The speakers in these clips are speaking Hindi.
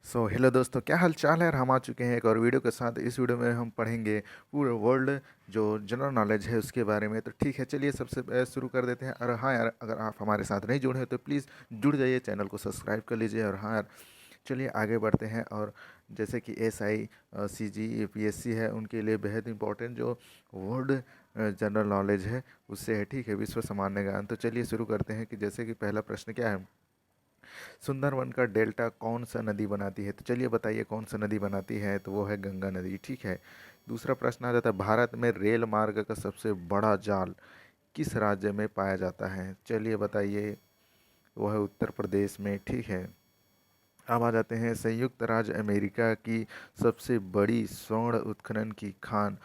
हेलो दोस्तों, क्या हाल चाल है यार। हम आ चुके हैं एक और वीडियो के साथ। इस वीडियो में हम पढ़ेंगे पूरे वर्ल्ड जो जनरल नॉलेज है उसके बारे में। तो ठीक है, चलिए सबसे शुरू कर देते हैं। और हाँ यार, अगर आप हमारे साथ नहीं जुड़े हैं तो प्लीज़ जुड़ जाइए, चैनल को सब्सक्राइब कर लीजिए। और हाँ यार, चलिए आगे बढ़ते हैं। और जैसे कि SI CG PSC है, उनके लिए बेहद इंपॉर्टेंट जो वर्ल्ड जनरल नॉलेज है उससे है। ठीक है, विश्व सामान्य ज्ञान। तो चलिए शुरू करते हैं कि जैसे कि पहला प्रश्न क्या है, सुंदरवन का डेल्टा कौन सा नदी बनाती है। तो चलिए बताइए कौन सा नदी बनाती है। तो वो है गंगा नदी। ठीक है। दूसरा प्रश्न आ जाता है, भारत में रेल मार्ग का सबसे बड़ा जाल किस राज्य में पाया जाता है। चलिए बताइए, वो है उत्तर प्रदेश में। ठीक है। अब आ जाते हैं, संयुक्त राज्य अमेरिका की सबसे बड़ी स्वर्ण उत्खनन की खान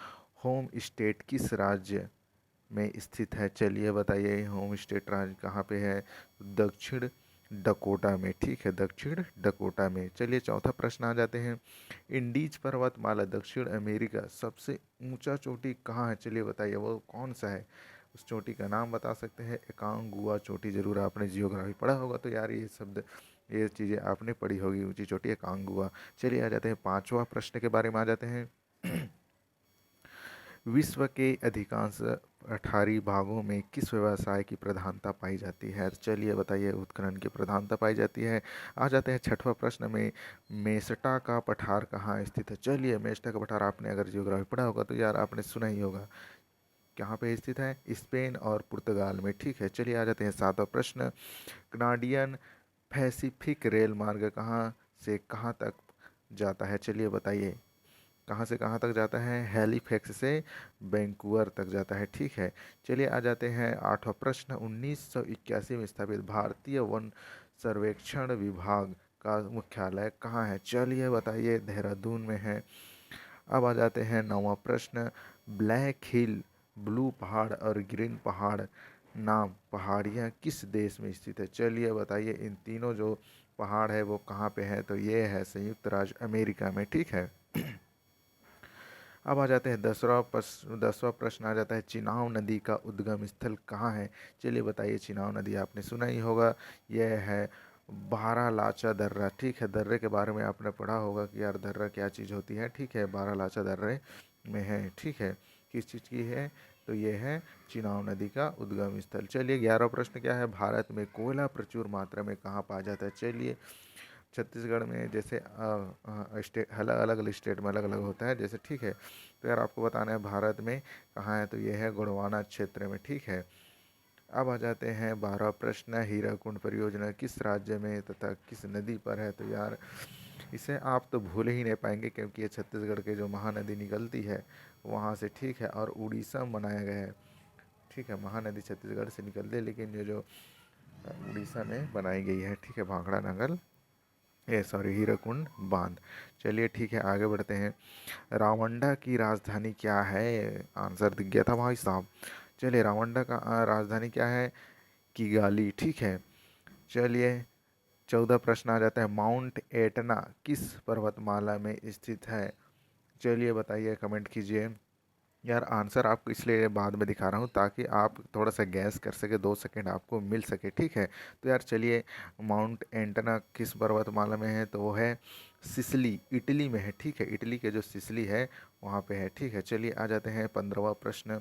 होम स्टेट किस राज्य में स्थित है। चलिए बताइए, होम स्टेट राज्य कहाँ पे है। दक्षिण डकोटा में। ठीक है, दक्षिण डकोटा में। चलिए चौथा प्रश्न आ जाते हैं, इंडीज पर्वतमाला दक्षिण अमेरिका सबसे ऊंचा चोटी कहाँ है। चलिए बताइए वो कौन सा है। उस चोटी का नाम बता सकते हैं। एकांगुआ चोटी। जरूर आपने जियोग्राफी पढ़ा होगा तो यार ये शब्द, ये चीज़ें आपने पढ़ी होगी। ऊंची चोटी एकांगुआ। चलिए आ जाते हैं पांचवा प्रश्न के बारे में आ जाते हैं। विश्व के अधिकांश पठारी भागों में किस व्यवसाय की प्रधानता पाई जाती है। चलिए बताइए, उत्खनन की प्रधानता पाई जाती है। आ जाते हैं छठवां प्रश्न में, मेसटा का पठार कहाँ स्थित है। चलिए, मेसटा का पठार आपने अगर जियोग्राफी पढ़ा होगा तो यार आपने सुना ही होगा। कहाँ पे स्थित है, स्पेन और पुर्तगाल में। ठीक है। चलिए आ जाते हैं सातवां प्रश्न, कनाडियन पैसिफिक रेल मार्ग कहाँ से कहाँ तक जाता है। चलिए बताइए कहाँ से कहाँ तक जाता है। हैलिफैक्स से वैंकूवर तक जाता है। ठीक है। चलिए आ जाते हैं आठवां प्रश्न, 1981 में स्थापित भारतीय वन सर्वेक्षण विभाग का मुख्यालय कहाँ है। चलिए बताइए, देहरादून में है। अब आ जाते हैं नौवां प्रश्न, ब्लैक हिल, ब्लू पहाड़ और ग्रीन पहाड़ नाम पहाड़ियाँ किस देश में स्थित है। चलिए बताइए, इन तीनों जो पहाड़ है वो कहाँ पे है। तो ये है संयुक्त राज्य अमेरिका में। ठीक है। अब आ जाते हैं दसवां प्रश्न आ जाता है, चिनाव नदी का उद्गम स्थल कहाँ है। चलिए बताइए, चिनाव नदी आपने सुना ही होगा, यह है बारालाचा दर्रा। ठीक है, दर्रे के बारे में आपने पढ़ा होगा कि यार दर्रा क्या चीज़ होती है। ठीक है, बारालाचा दर्रे में है। ठीक है, किस चीज़ की है। तो ये है चिनाव नदी का उद्गम स्थल। चलिए 11वां प्रश्न क्या है, भारत में कोयला प्रचुर मात्रा में कहाँ पाया जाता है। चलिए, छत्तीसगढ़ में जैसे स्टेट अलग अलग स्टेट में अलग अलग होता है जैसे। ठीक है, तो यार आपको बताना है भारत में कहाँ है। तो ये है गोंडवाना क्षेत्र में। ठीक है। अब आ जाते हैं 12वां प्रश्न, हीराकुंड परियोजना किस राज्य में तथा किस नदी पर है। तो यार इसे आप तो भूल ही नहीं पाएंगे क्योंकि ये छत्तीसगढ़ के जो महानदी निकलती है वहाँ से। ठीक है, और उड़ीसा में बनाया गया है। ठीक है, महानदी छत्तीसगढ़ से निकलती है लेकिन ये जो उड़ीसा में बनाई गई है। ठीक है, भाखड़ा नंगल, ये सॉरी हीराकुंड बांध। चलिए ठीक है, आगे बढ़ते हैं, रावंडा की राजधानी क्या है। आंसर दिख गया था भाई साहब। चलिए, रावंडा का राजधानी क्या है, किगाली। ठीक है। चलिए 14 प्रश्न आ जाता है, माउंट एटना किस पर्वतमाला में स्थित है। चलिए बताइए, कमेंट कीजिए। यार आंसर आपको इसलिए बाद में दिखा रहा हूँ ताकि आप थोड़ा सा गैस कर सके, 2 सेकंड आपको मिल सके। ठीक है। तो यार चलिए, माउंट एंटना किस पर्वतमाला में है। तो वो है सिसली, इटली में है। ठीक है, इटली के जो सिसली है वहाँ पे है। ठीक है। चलिए आ जाते हैं 15वां प्रश्न,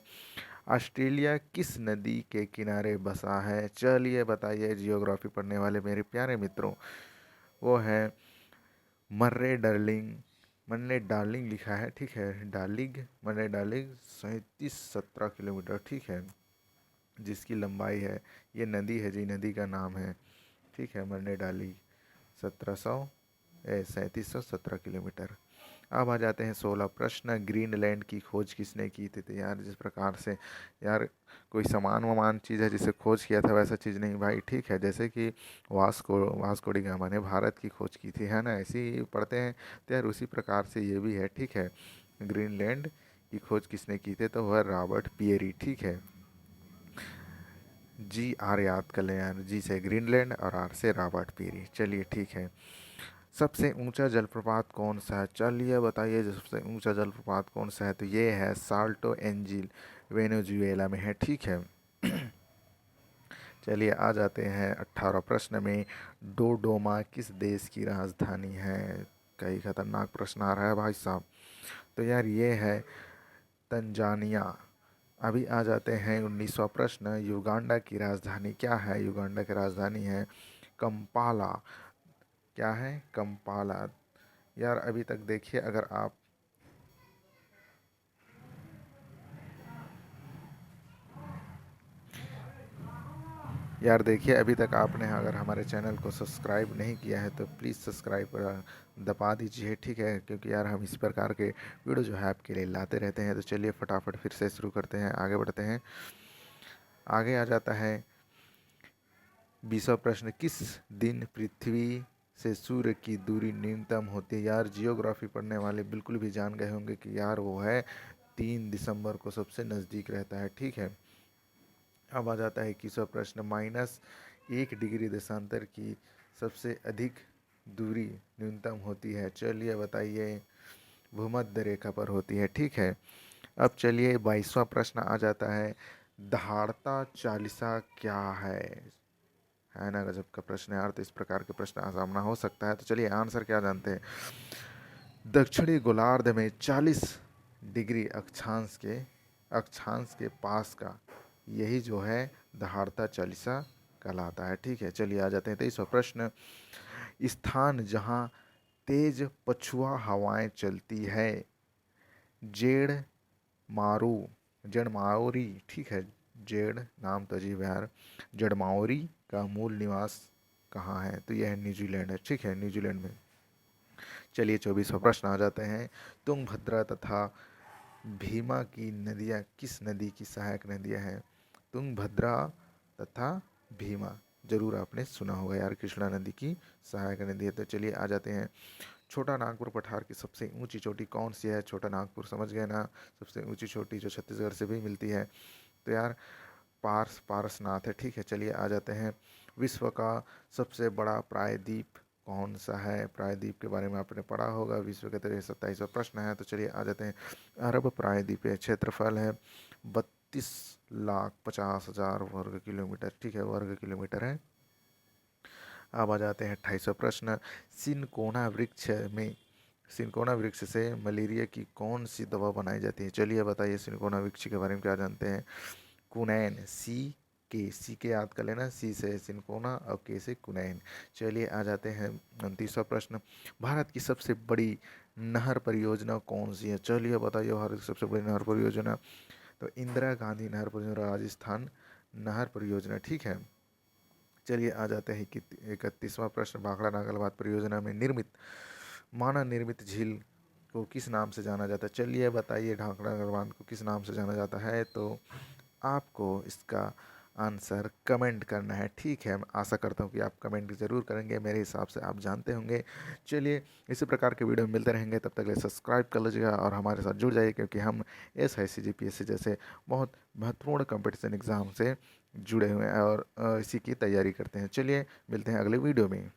ऑस्ट्रेलिया किस नदी के किनारे बसा है। चलिए बताइए, जियोग्राफी पढ़ने वाले मेरे प्यारे मित्रों, वो है मर्रे डार्लिंग, मैंने डार्लिंग लिखा है। ठीक है, डार्लिंग, मैंने डार्लिंग 37-17 किलोमीटर। ठीक है, जिसकी लंबाई है, ये नदी है जी, नदी का नाम है। ठीक है, मरने डाली 3717 किलोमीटर। अब आ जाते हैं 16 प्रश्न, ग्रीनलैंड की खोज किसने की थी। तो यार जिस प्रकार से यार कोई सामान वामान चीज़ है जिसे खोज किया था वैसा चीज़ नहीं भाई। ठीक है, जैसे कि वास्को डी गामा ने भारत की खोज की थी, है ना, ऐसे ही पढ़ते हैं। तो यार उसी प्रकार से ये भी है। ठीक है, ग्रीनलैंड की खोज किसने की थी। तो वह रॉबर्ट पियरी। ठीक है, GR याद कर लें यार, जी से ग्रीनलैंड और R से रॉबर्ट पियरी। चलिए ठीक है, सबसे ऊंचा जलप्रपात कौन सा है। चलिए बताइए, जो सबसे ऊंचा जलप्रपात कौन सा है। तो ये है साल्टो एंजिल, वेनेजुएला में है। ठीक है। चलिए आ जाते हैं 18 प्रश्न में। डोडोमा किस देश की राजधानी है? कई खतरनाक प्रश्न आ रहा है भाई साहब। तो यार ये है तंजानिया। अभी आ जाते हैं 19वां प्रश्न। युगांडा की राजधानी क्या है? युगांडा की राजधानी है कंपाला। क्या है? कंपाला। यार अभी तक देखिए, अगर आप यार देखिए अभी तक आपने अगर हमारे चैनल को सब्सक्राइब नहीं किया है तो प्लीज़ सब्सक्राइब दबा दीजिए, ठीक है? क्योंकि यार हम इस प्रकार के वीडियो जो है आपके लिए लाते रहते हैं। तो चलिए फटाफट फिर से शुरू करते हैं, आगे बढ़ते हैं। आगे आ जाता है 20वां प्रश्न। किस दिन पृथ्वी से सूर्य की दूरी न्यूनतम होती है? यार जियोग्राफी पढ़ने वाले बिल्कुल भी जान गए होंगे कि यार वो है 3 दिसंबर को सबसे नज़दीक रहता है, ठीक है? अब आ जाता है 21वां प्रश्न। -1 डिग्री देशांतर की सबसे अधिक दूरी न्यूनतम होती है? चलिए बताइए। भूमध्य रेखा पर होती है, ठीक है? अब चलिए 22वां प्रश्न आ जाता है। दहाड़ता चालीसा क्या है ना? गजब का प्रश्न है यार। तो इस प्रकार के प्रश्न का सामना हो सकता है। तो चलिए आंसर क्या जानते हैं। दक्षिणी गोलार्ध में 40 डिग्री अक्षांश के पास का यही जो है दहाड़ता चालीसा कहलाता है, ठीक है? चलिए आ जाते हैं 23वां प्रश्न। स्थान जहाँ तेज पछुआ हवाएं चलती है। जेड़ मारू जड़माओरी, ठीक है? जेड़ नाम तो अजीब है यार। जड़माओरी का मूल निवास कहाँ है? तो यह है न्यूजीलैंड है, ठीक है? न्यूजीलैंड में। चलिए 24वां प्रश्न आ जाते हैं। तुंगभद्रा तथा भीमा की नदियाँ किस नदी की सहायक नदियाँ हैं? तुंगभद्रा तथा भीमा, जरूर आपने सुना होगा यार, कृष्णा नदी की सहायक नदी है। तो चलिए आ जाते हैं। छोटा नागपुर पठार की सबसे ऊंची चोटी कौन सी है? छोटा नागपुर समझ गए ना? सबसे ऊंची चोटी जो छत्तीसगढ़ से भी मिलती है। तो यार पारसनाथ है, ठीक है? चलिए आ जाते हैं। विश्व का सबसे बड़ा प्रायद्वीप कौन सा है? प्रायद्वीप के बारे में आपने पढ़ा होगा। विश्व के 27वां प्रश्न है। तो चलिए आ जाते हैं। अरब प्रायद्वीप है। क्षेत्रफल है 32,50,000 वर्ग किलोमीटर, ठीक है? वर्ग किलोमीटर है। अब आ जाते हैं 28वां प्रश्न। सिनकोना वृक्ष में सिनकोना वृक्ष से मलेरिया की कौन सी दवा बनाई जाती है? चलिए बताइए सिनकोना वृक्ष के बारे में क्या जानते हैं। कुनैन, सी के याद कर लेना। सी से सिनकोना और के से कुनैन। चलिए आ जाते हैं 29वां प्रश्न। भारत की सबसे बड़ी नहर परियोजना कौन सी है? चलिए बताइए भारत की सबसे बड़ी नहर परियोजना। तो इंदिरा गांधी नहर परियोजना, राजस्थान नहर परियोजना, ठीक है? चलिए आ जाते हैं कि 31वां प्रश्न। भाखड़ा नागलबाद परियोजना में निर्मित मानव निर्मित झील को किस नाम से जाना जाता है? चलिए बताइए भाखड़ा नागलबाद को किस नाम से जाना जाता है? तो आपको इसका आंसर कमेंट करना है, ठीक है? मैं आशा करता हूँ कि आप कमेंट ज़रूर करेंगे, मेरे हिसाब से आप जानते होंगे। चलिए इसी प्रकार के वीडियो मिलते रहेंगे, तब तक के लिए सब्सक्राइब कर लीजिएगा और हमारे साथ जुड़ जाइए, क्योंकि हम SIC GPSC जैसे बहुत महत्वपूर्ण कंपटीशन एग्ज़ाम से जुड़े हुए हैं और इसी की तैयारी करते हैं। चलिए मिलते हैं अगले वीडियो में।